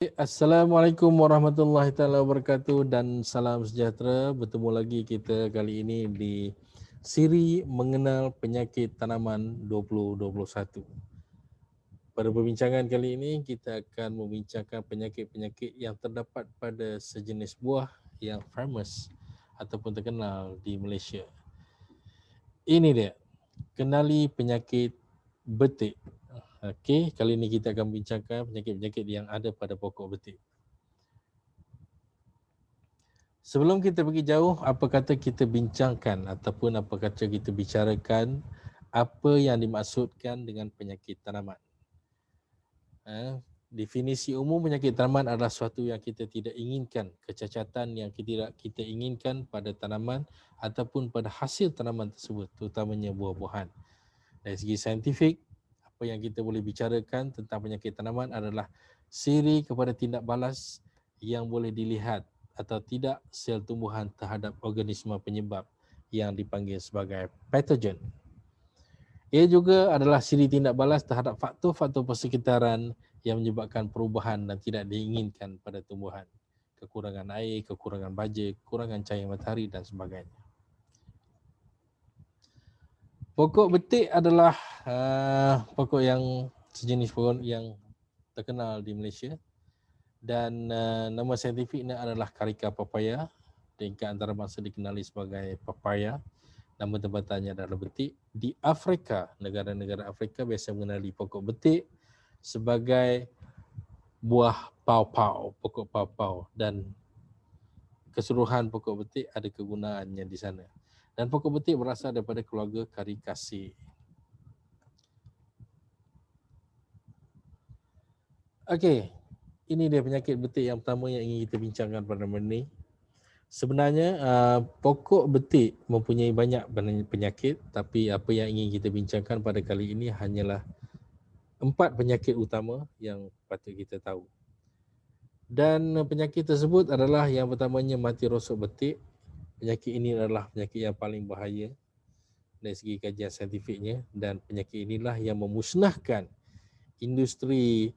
Assalamualaikum warahmatullahi taala wabarakatuh dan salam sejahtera. Bertemu lagi kita kali ini di siri mengenal penyakit tanaman 2021. Pada perbincangan kali ini kita akan membincangkan penyakit-penyakit yang terdapat pada sejenis buah yang famous ataupun terkenal di Malaysia. Ini dia, kenali penyakit betik. Okey, kali ini kita akan bincangkan penyakit-penyakit yang ada pada pokok betik. Sebelum kita pergi jauh, apa kata kita bincangkan ataupun apa kata kita bicarakan apa yang dimaksudkan dengan penyakit tanaman. Definisi umum penyakit tanaman adalah sesuatu yang kita tidak inginkan, kecacatan yang kita inginkan pada tanaman ataupun pada hasil tanaman tersebut, terutamanya buah-buahan. Dari segi saintifik, apa yang kita boleh bicarakan tentang penyakit tanaman adalah siri kepada tindak balas yang boleh dilihat atau tidak sel tumbuhan terhadap organisma penyebab yang dipanggil sebagai patogen. Ia juga adalah siri tindak balas terhadap faktor-faktor persekitaran yang menyebabkan perubahan dan tidak diinginkan pada tumbuhan. Kekurangan air, kekurangan baja, kekurangan cahaya matahari dan sebagainya. Pokok betik adalah pokok yang sejenis pokok yang terkenal di Malaysia dan nama saintifiknya adalah Carica papaya. Tingkat antarabangsa dikenali sebagai papaya. Nama tempatannya adalah betik. Di Afrika, negara-negara Afrika biasa mengenali pokok betik sebagai buah pawpaw, pokok pawpaw, dan keseluruhan pokok betik ada kegunaannya di sana. Dan pokok betik berasal daripada keluarga Caricaceae. Okey, ini dia penyakit betik yang pertama yang ingin kita bincangkan pada malam ini. Sebenarnya pokok betik mempunyai banyak penyakit, tapi apa yang ingin kita bincangkan pada kali ini hanyalah 4 penyakit utama yang patut kita tahu. Dan penyakit tersebut adalah yang pertamanya mati rosok betik. Penyakit ini adalah penyakit yang paling bahaya dari segi kajian saintifiknya, dan penyakit inilah yang memusnahkan industri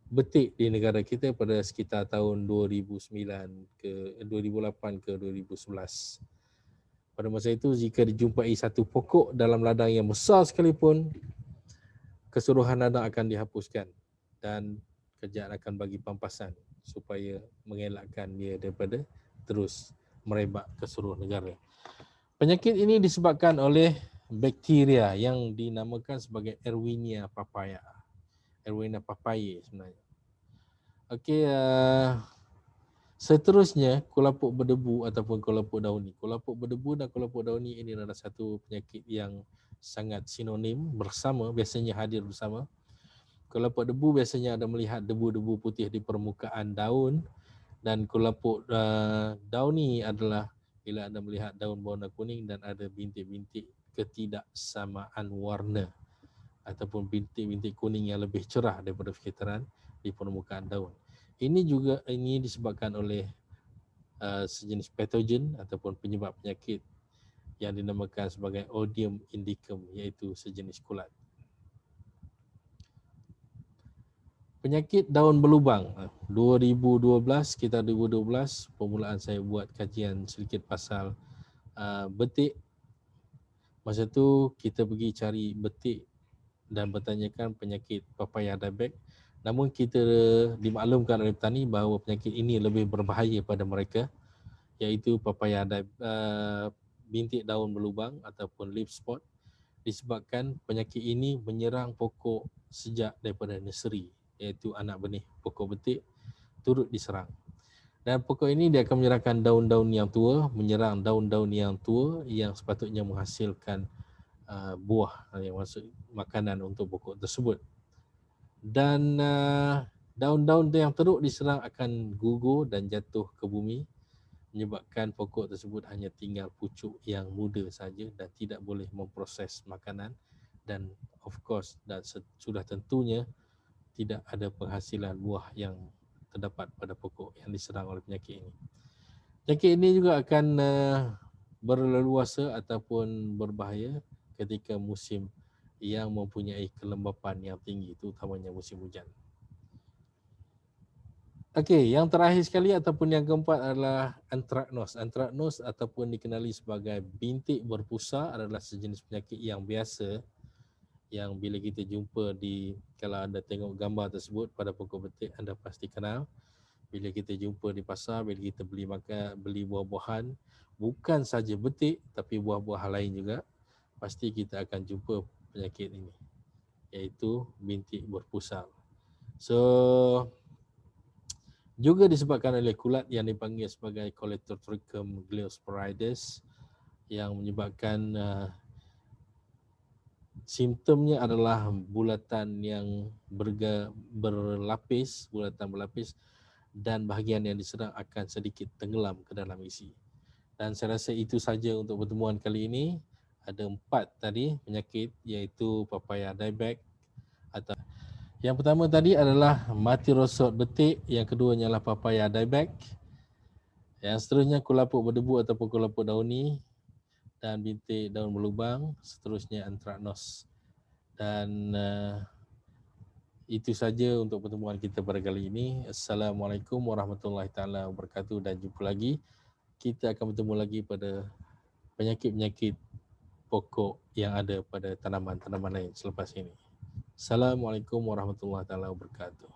betik di negara kita pada sekitar tahun 2008 ke 2011. Pada masa itu jika dijumpai satu pokok dalam ladang yang besar sekalipun, keseluruhan ladang akan dihapuskan dan kerajaan akan bagi pampasan supaya mengelakkan dia daripada terus merebak ke seluruh negara. Penyakit ini disebabkan oleh bakteria yang dinamakan sebagai Erwinia papaya. Erwinia papayi sebenarnya. Okey, seterusnya kulapuk berdebu ataupun kulapuk dauni. Kulapuk berdebu dan kulapuk dauni ini adalah satu penyakit yang sangat sinonim bersama, biasanya hadir bersama. Kulapuk debu biasanya ada melihat debu-debu putih di permukaan daun, dan kulapuk dauni adalah bila anda melihat daun berwarna kuning dan ada bintik-bintik ketidaksamaan warna ataupun bintik-bintik kuning yang lebih cerah daripada sekitaran di permukaan daun. Ini disebabkan oleh sejenis patogen ataupun penyebab penyakit yang dinamakan sebagai Odium indicum, iaitu sejenis kulat. Penyakit daun berlubang. 2012, sekitar 2012, permulaan saya buat kajian sedikit pasal betik. Masa tu kita pergi cari betik dan bertanyakan penyakit papaya diabetes. Namun kita dimaklumkan oleh petani bahawa penyakit ini lebih berbahaya pada mereka, iaitu papaya bintik daun berlubang ataupun leaf spot, disebabkan penyakit ini menyerang pokok sejak daripada nursery, iaitu anak benih pokok betik turut diserang. Dan pokok ini dia akan menyerangkan daun-daun yang tua, menyerang daun-daun yang tua yang sepatutnya menghasilkan buah, yang maksud makanan untuk pokok tersebut. Dan daun-daun yang teruk diserang akan gugur dan jatuh ke bumi, menyebabkan pokok tersebut hanya tinggal pucuk yang muda saja dan tidak boleh memproses makanan, dan of course dan sudah tentunya tidak ada penghasilan buah yang terdapat pada pokok yang diserang oleh penyakit ini. Penyakit ini juga akan berleluasa ataupun berbahaya ketika musim yang mempunyai kelembapan yang tinggi, terutamanya musim hujan. Okey, yang terakhir sekali ataupun yang keempat adalah antraknos. Antraknos ataupun dikenali sebagai bintik berpusa adalah sejenis penyakit yang biasa yang bila kita jumpa kalau anda tengok gambar tersebut pada pokok betik, anda pasti kenal. Bila kita jumpa di pasar, bila kita beli buah-buahan, bukan saja betik tapi buah-buahan lain juga, pasti kita akan jumpa penyakit ini, iaitu bintik berpusar. So, juga disebabkan oleh kulat yang dipanggil sebagai Coledotrichum gliosporides yang menyebabkan simptomnya adalah bulatan yang bulatan berlapis dan bahagian yang diserang akan sedikit tenggelam ke dalam isi. Dan saya rasa itu saja untuk pertemuan kali ini. Ada 4 tadi penyakit iaitu papaya dieback atau yang pertama tadi adalah mati rosot betik, yang keduanya adalah papaya dieback. Yang seterusnya kulaput berdebu ataupun kulaput dauni dan bintik daun berlubang, seterusnya antraknos. Dan itu saja untuk pertemuan kita pada kali ini. Assalamualaikum warahmatullahi taala wabarakatuh dan jumpa lagi. Kita akan bertemu lagi pada penyakit-penyakit pokok yang ada pada tanaman-tanaman lain selepas ini. Assalamualaikum warahmatullahi taala wabarakatuh.